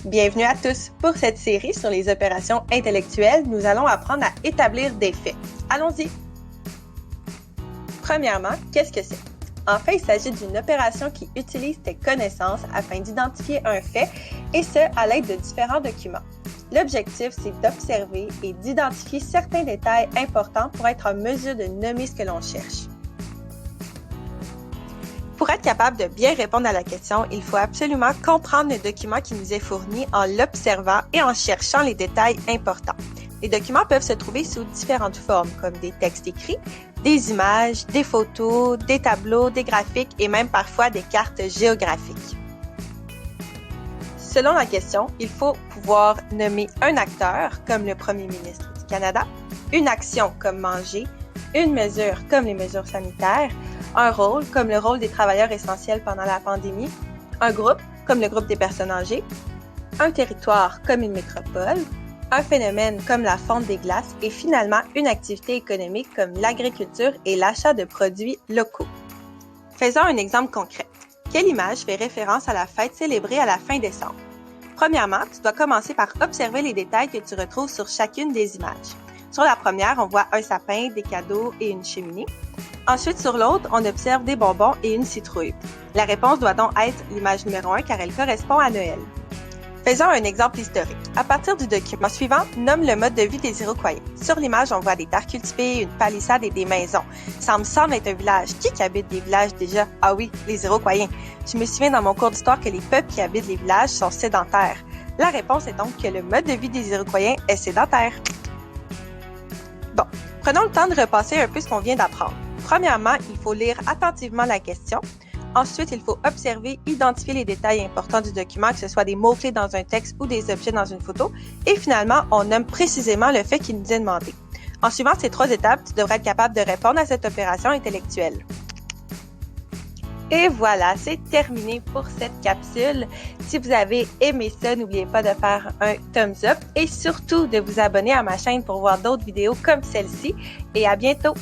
Bienvenue à tous! Pour cette série sur les opérations intellectuelles, nous allons apprendre à établir des faits. Allons-y! Premièrement, qu'est-ce que c'est? En fait, il s'agit d'une opération qui utilise tes connaissances afin d'identifier un fait, et ce, à l'aide de différents documents. L'objectif, c'est d'observer et d'identifier certains détails importants pour être en mesure de nommer ce que l'on cherche. Pour être capable de bien répondre à la question, il faut absolument comprendre le document qui nous est fourni en l'observant et en cherchant les détails importants. Les documents peuvent se trouver sous différentes formes, comme des textes écrits, des images, des photos, des tableaux, des graphiques et même parfois des cartes géographiques. Selon la question, il faut pouvoir nommer un acteur, comme le Premier ministre du Canada, une action, comme manger, une mesure, comme les mesures sanitaires, un rôle, comme le rôle des travailleurs essentiels pendant la pandémie, un groupe, comme le groupe des personnes âgées, un territoire, comme une métropole, un phénomène comme la fonte des glaces et finalement une activité économique comme l'agriculture et l'achat de produits locaux. Faisons un exemple concret. Quelle image fait référence à la fête célébrée à la fin décembre? Premièrement, tu dois commencer par observer les détails que tu retrouves sur chacune des images. Sur la première, on voit un sapin, des cadeaux et une cheminée. Ensuite, sur l'autre, on observe des bonbons et une citrouille. La réponse doit donc être l'image numéro 1 car elle correspond à Noël. Faisons un exemple historique. À partir du document suivant, nomme le mode de vie des Iroquois. Sur l'image, on voit des terres cultivées, une palissade et des maisons. Ça me semble être un village. Qui habite des villages déjà? Ah oui, les Iroquois. Je me souviens dans mon cours d'histoire que les peuples qui habitent les villages sont sédentaires. La réponse est donc que le mode de vie des Iroquois est sédentaire. Bon, prenons le temps de repasser un peu ce qu'on vient d'apprendre. Premièrement, il faut lire attentivement la question. Ensuite, il faut observer, identifier les détails importants du document, que ce soit des mots-clés dans un texte ou des objets dans une photo. Et finalement, on nomme précisément le fait qui nous est demandé. En suivant ces 3 étapes, tu devrais être capable de répondre à cette opération intellectuelle. Et voilà, c'est terminé pour cette capsule. Si vous avez aimé ça, n'oubliez pas de faire un thumbs up et surtout de vous abonner à ma chaîne pour voir d'autres vidéos comme celle-ci. Et à bientôt!